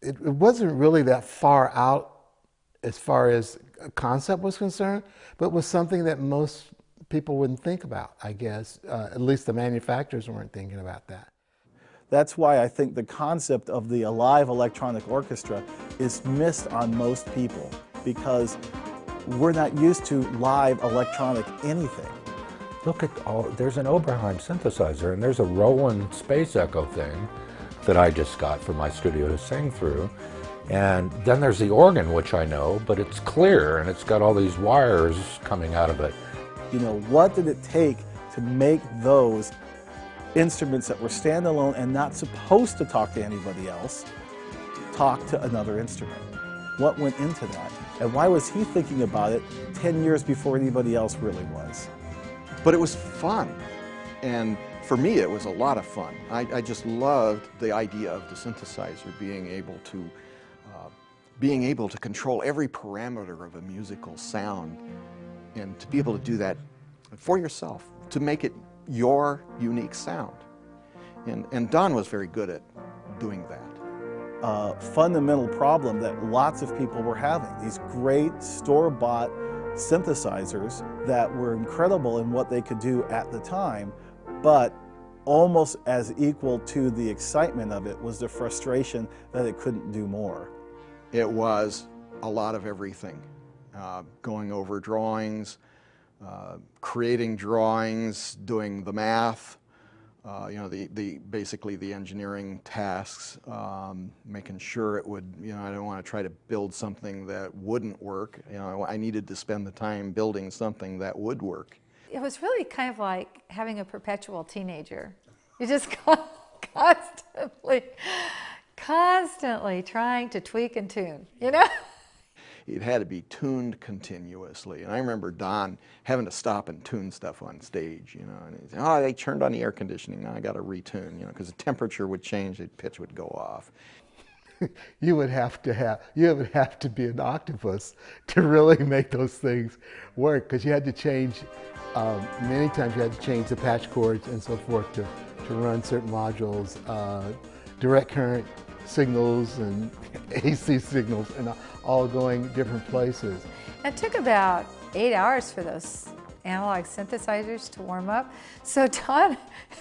it wasn't really that far out as far as a concept was concerned, but was something that most people wouldn't think about, I guess. At least the manufacturers weren't thinking about that. That's why I think the concept of the alive electronic orchestra is missed on most people, because we're not used to live electronic anything. Look at there's an Oberheim synthesizer, and there's a Roland Space Echo thing that I just got for my studio to sing through. And then there's the organ, which I know, but it's clear and it's got all these wires coming out of it. You know, what did it take to make those instruments that were standalone and not supposed to talk to anybody else, talk to another instrument? What went into that? And why was he thinking about it 10 years before anybody else really was? But it was fun, and for me it was a lot of fun. I just loved the idea of the synthesizer being able to control every parameter of a musical sound, and to be able to do that for yourself, to make it your unique sound. And Don was very good at doing that. A fundamental problem that lots of people were having, these great store-bought synthesizers that were incredible in what they could do at the time, but almost as equal to the excitement of it was the frustration that it couldn't do more. It was a lot of everything. Going over drawings, creating drawings, doing the math, you know, basically the engineering tasks, making sure it would, you know, I don't want to try to build something that wouldn't work. You know, I needed to spend the time building something that would work. It was really kind of like having a perpetual teenager. You just constantly trying to tweak and tune, you know? It had to be tuned continuously. And I remember Don having to stop and tune stuff on stage, you know, and he'd say, oh, they turned on the air conditioning, now I got to retune, you know, because the temperature would change, the pitch would go off. You would have to be an octopus to really make those things work, because you had to change, many times you had to change the patch cords and so forth to run certain modules, direct current signals and AC signals, and all going different places. It took about 8 hours for those analog synthesizers to warm up. So Don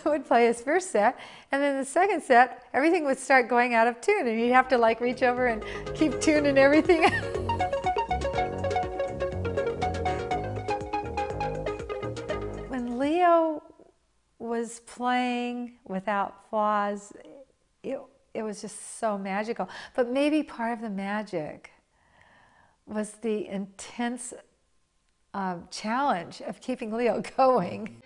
would play his first set, and then the second set, everything would start going out of tune, and he'd have to like reach over and keep tuning everything. When Leo was playing without flaws, it was just so magical. But maybe part of the magic was the intense challenge of keeping Leo going.